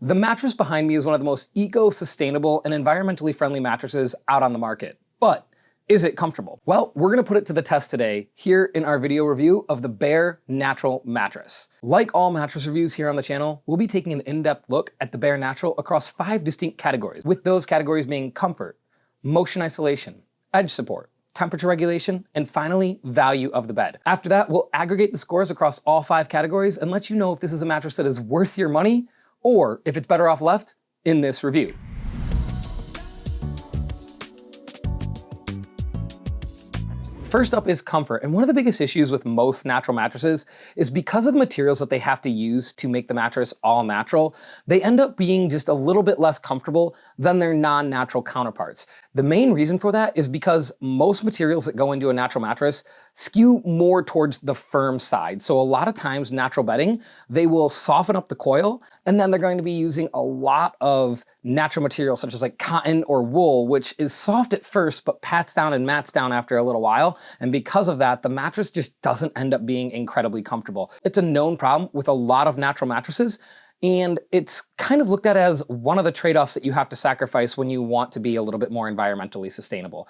The mattress behind me is one of the most eco-sustainable and environmentally friendly mattresses out on the market. But is it comfortable? Well, we're gonna put it to the test today here in our video review of the Bare Natural mattress. Like all mattress reviews here on the channel, we'll be taking an in-depth look at the Bare Natural across 5 distinct categories, with those categories being comfort, motion isolation, edge support, temperature regulation, and finally, value of the bed. After that, we'll aggregate the scores across all 5 categories and let you know if this is a mattress that is worth your money or if it's better off left in this review. First up is comfort, and one of the biggest issues with most natural mattresses is because of the materials that they have to use to make the mattress all natural, they end up being just a little bit less comfortable than their non-natural counterparts. The main reason for that is because most materials that go into a natural mattress skew more towards the firm side. So a lot of times natural bedding, they will soften up the coil, and then they're going to be using a lot of natural materials such as like cotton or wool, which is soft at first, but pats down and mats down after a little while. And because of that, the mattress just doesn't end up being incredibly comfortable. It's a known problem with a lot of natural mattresses, and it's kind of looked at as one of the trade-offs that you have to sacrifice when you want to be a little bit more environmentally sustainable.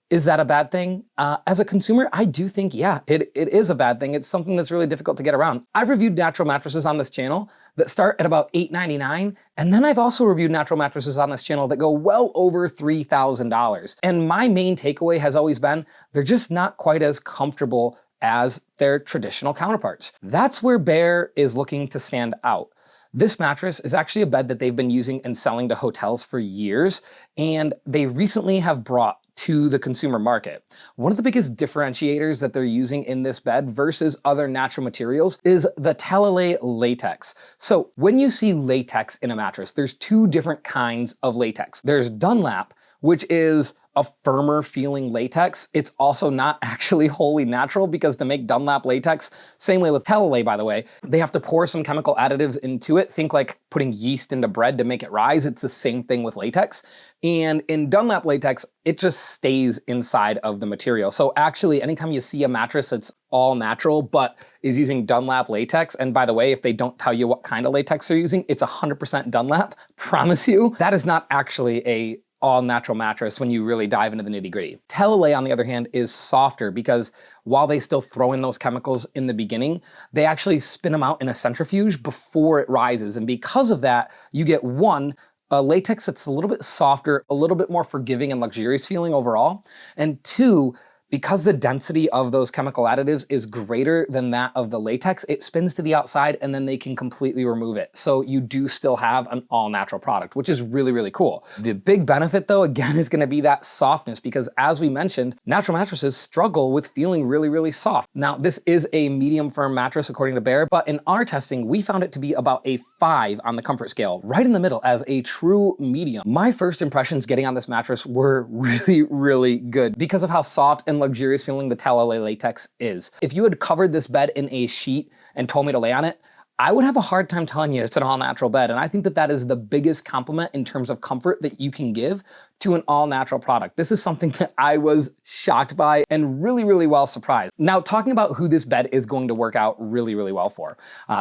Is that a bad thing? As a consumer, I do think, yeah, it is a bad thing. It's something that's really difficult to get around. I've reviewed natural mattresses on this channel that start at about $8.99, and then I've also reviewed natural mattresses on this channel that go well over $3,000. And my main takeaway has always been, they're just not quite as comfortable as their traditional counterparts. That's where Bare is looking to stand out. This mattress is actually a bed that they've been using and selling to hotels for years, and they recently have brought to the consumer market. One of the biggest differentiators that they're using in this bed versus other natural materials is the Talale latex. So when you see latex in a mattress, there's 2 different kinds of latex. There's Dunlap, which is a firmer feeling latex. It's also not actually wholly natural because to make Dunlap latex, same way with Talale by the way, they have to pour some chemical additives into it. Think like putting yeast into bread to make it rise. It's the same thing with latex. And in Dunlap latex, it just stays inside of the material. So actually, anytime you see a mattress that's all natural, but is using Dunlap latex, and by the way, if they don't tell you what kind of latex they're using, it's 100% Dunlap, promise you, that is not actually a all natural mattress when you really dive into the nitty gritty. Talale, on the other hand, is softer because while they still throw in those chemicals in the beginning, they actually spin them out in a centrifuge before it rises. And because of that, you get a latex that's a little bit softer, a little bit more forgiving and luxurious feeling overall. And 2, because the density of those chemical additives is greater than that of the latex, it spins to the outside and then they can completely remove it. So you do still have an all-natural product, which is really, really cool. The big benefit though, again, is gonna be that softness because as we mentioned, natural mattresses struggle with feeling really, really soft. Now, this is a medium firm mattress according to Bare, but in our testing, we found it to be about a 5 on the comfort scale, right in the middle as a true medium. My first impressions getting on this mattress were really, really good because of how soft and luxurious feeling the Talale latex is. If you had covered this bed in a sheet and told me to lay on it, I would have a hard time telling you it's an all-natural bed, and I think that that is the biggest compliment in terms of comfort that you can give to an all-natural product. This is something that I was shocked by and really, really well surprised. Now, talking about who this bed is going to work out really, really well for.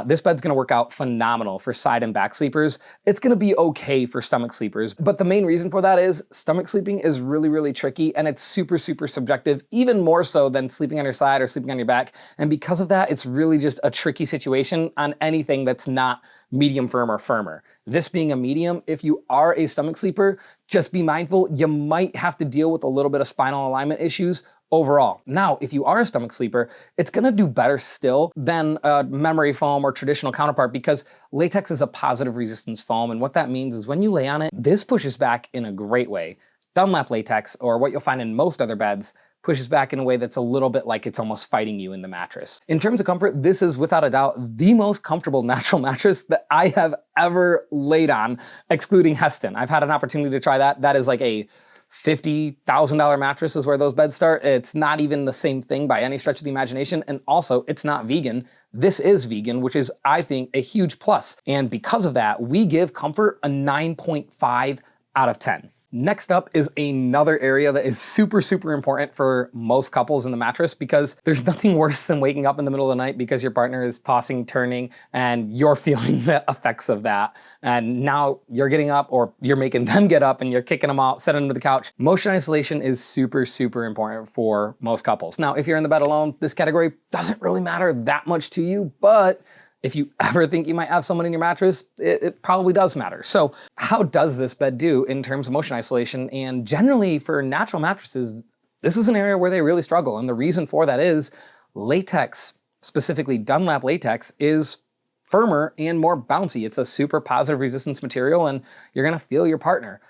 This bed's gonna work out phenomenal for side and back sleepers. It's gonna be okay for stomach sleepers, but the main reason for that is stomach sleeping is really, really tricky, and it's super, super subjective, even more so than sleeping on your side or sleeping on your back. And because of that, it's really just a tricky situation on anything that's not medium firm or firmer. This being a medium, if you are a stomach sleeper, just be mindful, you might have to deal with a little bit of spinal alignment issues overall. Now, if you are a stomach sleeper, it's gonna do better still than a memory foam or traditional counterpart because latex is a positive resistance foam, and what that means is when you lay on it, this pushes back in a great way. Dunlap latex, or what you'll find in most other beds, pushes back in a way that's a little bit like it's almost fighting you in the mattress. In terms of comfort, this is without a doubt the most comfortable natural mattress that I have ever laid on, excluding Heston. I've had an opportunity to try that. That is like a $50,000 mattress is where those beds start. It's not even the same thing by any stretch of the imagination. And also it's not vegan. This is vegan, which is, I think, a huge plus. And because of that, we give comfort a 9.5 out of 10. Next up is another area that is super, super important for most couples in the mattress, because there's nothing worse than waking up in the middle of the night because your partner is tossing, turning, and you're feeling the effects of that. And now you're getting up, or you're making them get up, and you're kicking them out, setting them to the couch. Motion isolation is super, super important for most couples. Now, if you're in the bed alone, this category doesn't really matter that much to you, but if you ever think you might have someone in your mattress, it probably does matter. So how does this bed do in terms of motion isolation? And generally for natural mattresses, this is an area where they really struggle. And the reason for that is latex, specifically Dunlap latex, is firmer and more bouncy. It's a super positive resistance material, and you're gonna feel your partner.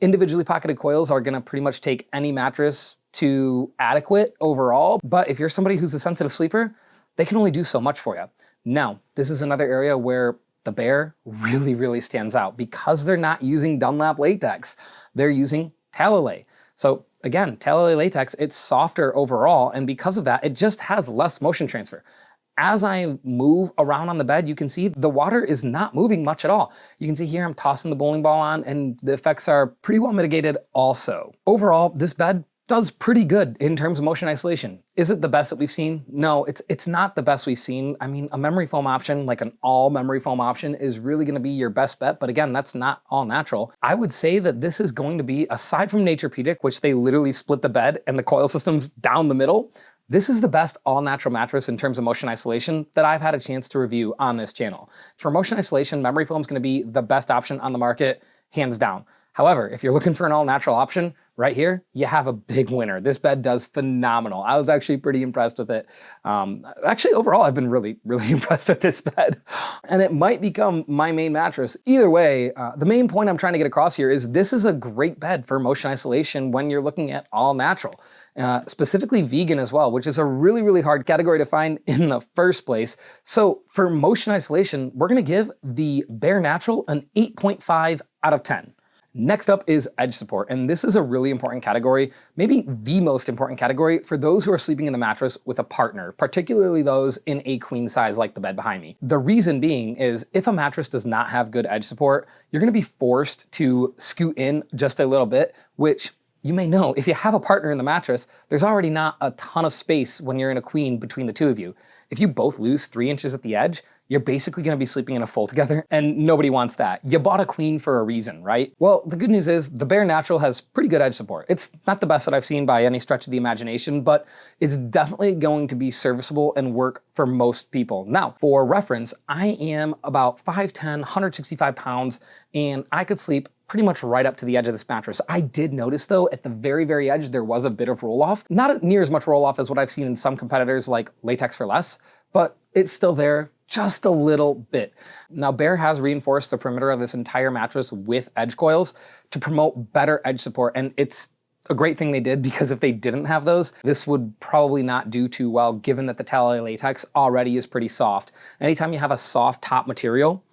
Individually pocketed coils are gonna pretty much take any mattress to adequate overall, but if you're somebody who's a sensitive sleeper, they can only do so much for you. Now, this is another area where the Bear really, really stands out because they're not using Dunlap latex. They're using Talalay. So again, Talalay latex, it's softer overall, and because of that, it just has less motion transfer. As I move around on the bed, you can see the water is not moving much at all. You can see here I'm tossing the bowling ball on, and the effects are pretty well mitigated also. Overall, this bed does pretty good in terms of motion isolation. Is it the best that we've seen? No, it's not the best we've seen. I mean, a memory foam option, like an all memory foam option, is really gonna be your best bet, but again, that's not all natural. I would say that this is going to be, aside from Naturepedic, which they literally split the bed and the coil system's down the middle, this is the best all natural mattress in terms of motion isolation that I've had a chance to review on this channel. For motion isolation, memory foam is gonna be the best option on the market, hands down. However, if you're looking for an all natural option, right here, you have a big winner. This bed does phenomenal. I was actually pretty impressed with it. Actually, overall, I've been really, really impressed with this bed. And it might become my main mattress. Either way, the main point I'm trying to get across here is this is a great bed for motion isolation when you're looking at all natural. Specifically vegan as well, which is a really, really hard category to find in the first place. So for motion isolation, we're gonna give the Bear Natural an 8.5 out of 10. Next up is edge support, and this is a really important category, maybe the most important category for those who are sleeping in the mattress with a partner, particularly those in a queen size like the bed behind me. The reason being is if a mattress does not have good edge support, you're gonna be forced to scoot in just a little bit, which you may know, if you have a partner in the mattress, there's already not a ton of space when you're in a queen between the two of you. If you both lose 3 inches at the edge, you're basically gonna be sleeping in a full together, and nobody wants that. You bought a queen for a reason, right? Well, the good news is the Bear Natural has pretty good edge support. It's not the best that I've seen by any stretch of the imagination, but it's definitely going to be serviceable and work for most people. Now, for reference, I am about 5'10", 165 pounds, and I could sleep pretty much right up to the edge of this mattress. I did notice though, at the very, very edge, there was a bit of roll off. Not near as much roll off as what I've seen in some competitors like Latex for Less, but it's still there, just a little bit. Now, Bear has reinforced the perimeter of this entire mattress with edge coils to promote better edge support, and it's a great thing they did, because if they didn't have those, this would probably not do too well, given that the Talalay latex already is pretty soft. Anytime you have a soft top material,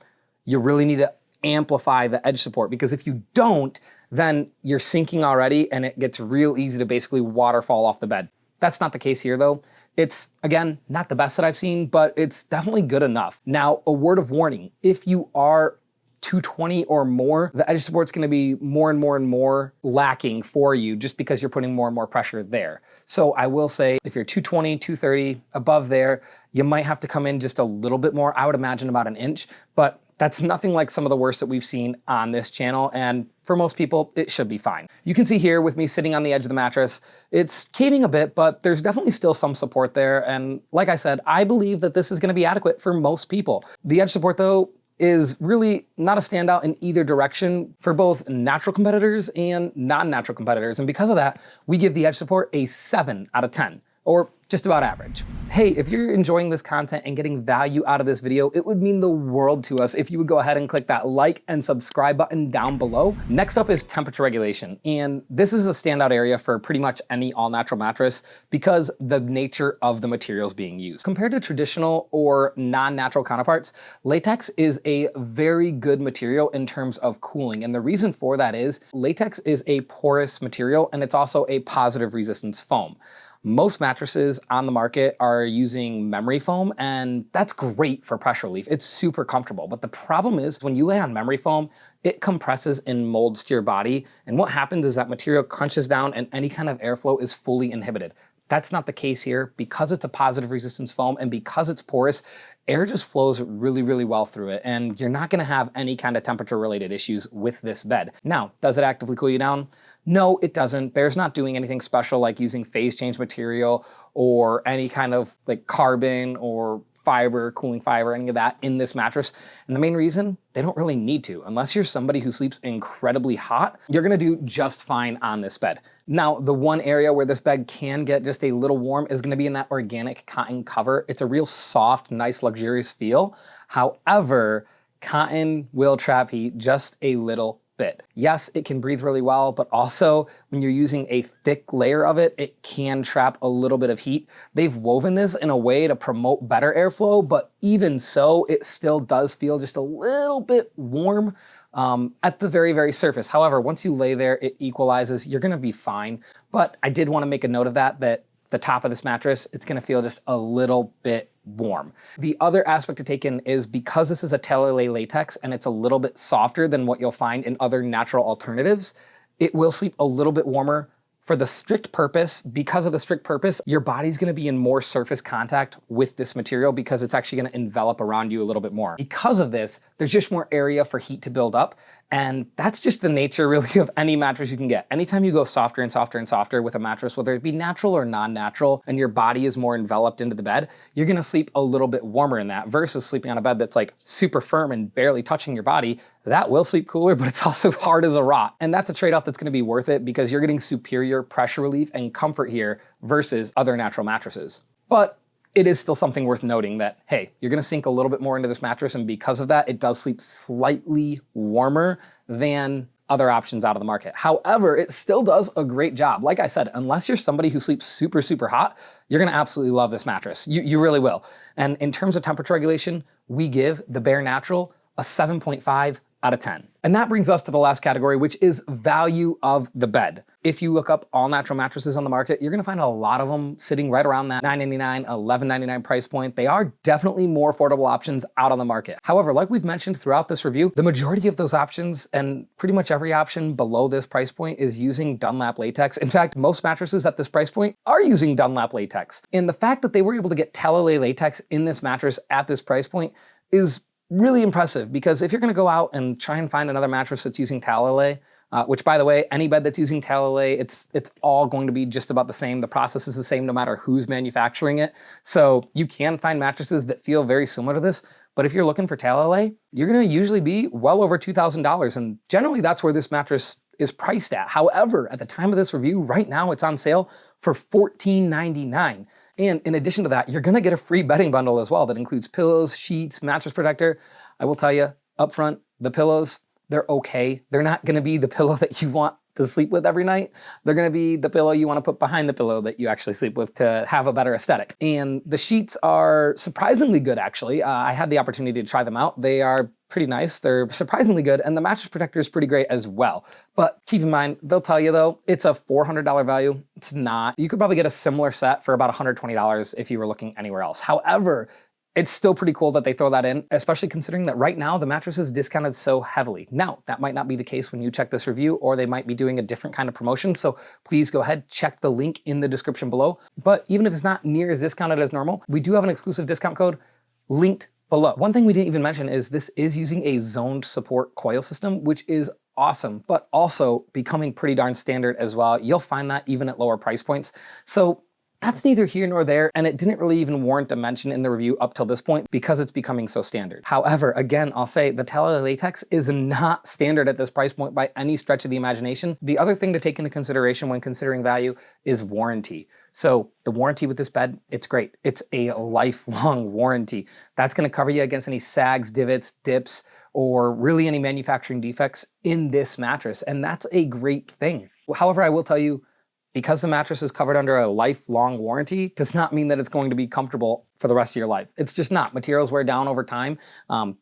you really need to amplify the edge support, because if you don't, then you're sinking already and it gets real easy to basically waterfall off the bed. That's not the case here though. It's, again, not the best that I've seen, but it's definitely good enough. Now, a word of warning, if you are 220 or more, the edge support's gonna be more and more and more lacking for you just because you're putting more and more pressure there. So I will say, if you're 220, 230, above there, you might have to come in just a little bit more. I would imagine about an inch, but that's nothing like some of the worst that we've seen on this channel, and for most people, it should be fine. You can see here with me sitting on the edge of the mattress, it's caving a bit, but there's definitely still some support there, and like I said, I believe that this is gonna be adequate for most people. The edge support though, is really not a standout in either direction for both natural competitors and non-natural competitors, and because of that, we give the edge support a 7 out of 10. Or just about average. Hey, if you're enjoying this content and getting value out of this video, it would mean the world to us if you would go ahead and click that like and subscribe button down below. Next up is temperature regulation. And this is a standout area for pretty much any all-natural mattress because the nature of the materials being used. Compared to traditional or non-natural counterparts, latex is a very good material in terms of cooling. And the reason for that is latex is a porous material and it's also a positive resistance foam. Most mattresses on the market are using memory foam, and that's great for pressure relief. It's super comfortable. But the problem is when you lay on memory foam, it compresses and molds to your body. And what happens is that material crunches down and any kind of airflow is fully inhibited. That's not the case here. Because it's a positive resistance foam and because it's porous, air just flows really, really well through it, and you're not gonna have any kind of temperature related issues with this bed. Now, does it actively cool you down? No, it doesn't. Bear's not doing anything special like using phase change material or any kind of like carbon or fiber, cooling fiber, any of that in this mattress. And the main reason, they don't really need to. Unless you're somebody who sleeps incredibly hot, you're gonna do just fine on this bed. Now, the one area where this bed can get just a little warm is gonna be in that organic cotton cover. It's a real soft, nice, luxurious feel. However, cotton will trap heat just a little bit. Yes, it can breathe really well, but also when you're using a thick layer of it, it can trap a little bit of heat. They've woven this in a way to promote better airflow, but even so, it still does feel just a little bit warm at the very, very surface. However, once you lay there, it equalizes, you're gonna be fine. But I did wanna make a note of that the top of this mattress, it's gonna feel just a little bit warm. The other aspect to take in is because this is a Talalay latex and it's a little bit softer than what you'll find in other natural alternatives, it will sleep a little bit warmer for the strict purpose. Because of the strict purpose, your body's gonna be in more surface contact with this material because it's actually gonna envelop around you a little bit more. Because of this, there's just more area for heat to build up. And that's just the nature really of any mattress you can get. Anytime you go softer and softer and softer with a mattress, whether it be natural or non-natural, and your body is more enveloped into the bed, you're gonna sleep a little bit warmer in that versus sleeping on a bed that's like super firm and barely touching your body. That will sleep cooler, but it's also hard as a rock. And that's a trade-off that's gonna be worth it because you're getting superior pressure relief and comfort here versus other natural mattresses. But it is still something worth noting that, hey, you're gonna sink a little bit more into this mattress, and because of that, it does sleep slightly warmer than other options out of the market. However, it still does a great job. Like I said, unless you're somebody who sleeps super, super hot, you're gonna absolutely love this mattress. You really will. And in terms of temperature regulation, we give the Bare Natural a 7.5 out of 10. And that brings us to the last category, which is value of the bed. If you look up all natural mattresses on the market, you're gonna find a lot of them sitting right around that $999, $1199 price point. They are definitely more affordable options out on the market. However, like we've mentioned throughout this review, the majority of those options and pretty much every option below this price point is using Dunlap latex. In fact, most mattresses at this price point are using Dunlap latex. And the fact that they were able to get Talalay latex in this mattress at this price point is really impressive, because if you're gonna go out and try and find another mattress that's using Talalay, which by the way, any bed that's using Talalay, it's all going to be just about the same. The process is the same no matter who's manufacturing it. So you can find mattresses that feel very similar to this, but if you're looking for Talalay, you're gonna usually be well over $2,000, and generally that's where this mattress is priced at. However, at the time of this review, right now it's on sale for $14.99. And in addition to that, you're gonna get a free bedding bundle as well that includes pillows, sheets, mattress protector. I will tell you up front, the pillows, they're okay. They're not gonna be the pillow that you want to sleep with every night. They're gonna be the pillow you wanna put behind the pillow that you actually sleep with to have a better aesthetic. And the sheets are surprisingly good, actually. I had the opportunity to try them out. They are pretty nice. They're surprisingly good, and the mattress protector is pretty great as well. But keep in mind, they'll tell you though, it's a $400 value. It's not. You could probably get a similar set for about $120 if you were looking anywhere else. However, it's still pretty cool that they throw that in, especially considering that right now the mattress is discounted so heavily. Now, that might not be the case when you check this review, or they might be doing a different kind of promotion. So please go ahead, check the link in the description below. But even if it's not near as discounted as normal, we do have an exclusive discount code linked below. One thing we didn't even mention is this is using a zoned support coil system, which is awesome, but also becoming pretty darn standard as well. You'll find that even at lower price points. So that's neither here nor there, and it didn't really even warrant a mention in the review up till this point because it's becoming so standard. However, again, I'll say the Talalay latex is not standard at this price point by any stretch of the imagination. The other thing to take into consideration when considering value is warranty. So the warranty with this bed, it's great. It's a lifelong warranty. That's gonna cover you against any sags, divots, dips, or really any manufacturing defects in this mattress, and that's a great thing. However, I will tell you, because the mattress is covered under a lifelong warranty does not mean that it's going to be comfortable for the rest of your life. It's just not. Materials wear down over time.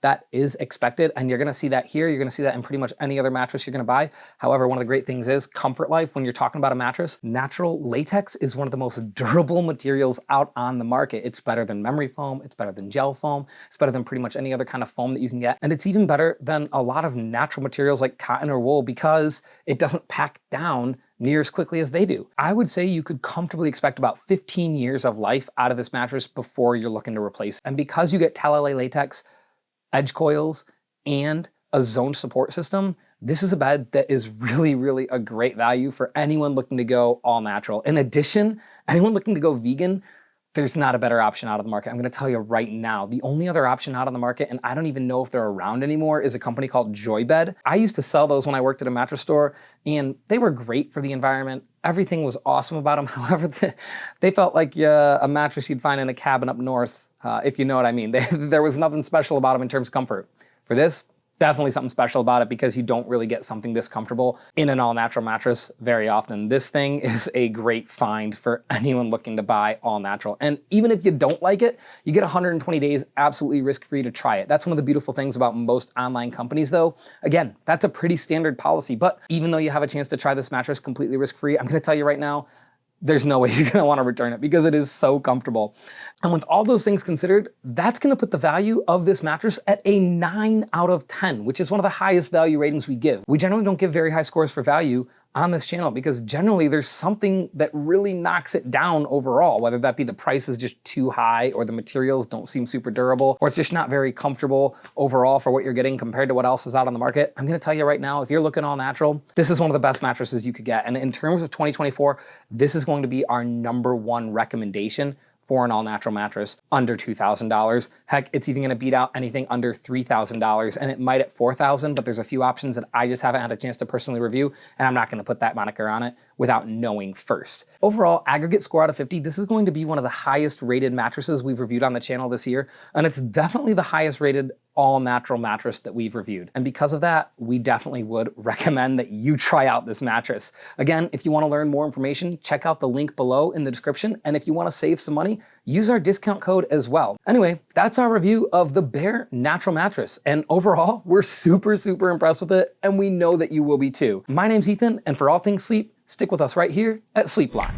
That is expected, and you're gonna see that here. You're gonna see that in pretty much any other mattress you're gonna buy. However, one of the great things is comfort life. When you're talking about a mattress, natural latex is one of the most durable materials out on the market. It's better than memory foam, it's better than gel foam, it's better than pretty much any other kind of foam that you can get, and it's even better than a lot of natural materials like cotton or wool because it doesn't pack down near as quickly as they do. I would say you could comfortably expect about 15 years of life out of this mattress before you're looking to replace. And because you get Talale latex, edge coils, and a zone support system, this is a bed that is really, really a great value for anyone looking to go all natural. In addition, anyone looking to go vegan, there's not a better option out of the market. I'm gonna tell you right now, the only other option out on the market, and I don't even know if they're around anymore, is a company called Joybed. I used to sell those when I worked at a mattress store, and they were great for the environment. Everything was awesome about them. However, they felt like a mattress you'd find in a cabin up north, if you know what I mean. There was nothing special about them in terms of comfort. For this, definitely something special about it because you don't really get something this comfortable in an all-natural mattress very often. This thing is a great find for anyone looking to buy all-natural. And even if you don't like it, you get 120 days absolutely risk-free to try it. That's one of the beautiful things about most online companies though. Again, that's a pretty standard policy, but even though you have a chance to try this mattress completely risk-free, I'm gonna tell you right now, there's no way you're gonna wanna return it because it is so comfortable. And with all those things considered, that's gonna put the value of this mattress at a 9 out of 10, which is one of the highest value ratings we give. We generally don't give very high scores for value on this channel because generally there's something that really knocks it down overall, whether that be the price is just too high or the materials don't seem super durable or it's just not very comfortable overall for what you're getting compared to what else is out on the market. I'm gonna tell you right now, if you're looking all natural, this is one of the best mattresses you could get. And in terms of 2024, this is going to be our #1 recommendation for an all-natural mattress under $2,000. Heck, it's even gonna beat out anything under $3,000, and it might at $4,000, but there's a few options that I just haven't had a chance to personally review, and I'm not gonna put that moniker on it without knowing first. Overall, aggregate score out of 50, this is going to be one of the highest rated mattresses we've reviewed on the channel this year, and it's definitely the highest rated all-natural mattress that we've reviewed. And because of that, we definitely would recommend that you try out this mattress. Again, if you wanna learn more information, check out the link below in the description. And if you wanna save some money, use our discount code as well. Anyway, that's our review of the Bare Natural Mattress. And overall, we're super, super impressed with it. And we know that you will be too. My name's Ethan, and for all things sleep, stick with us right here at Sleepline.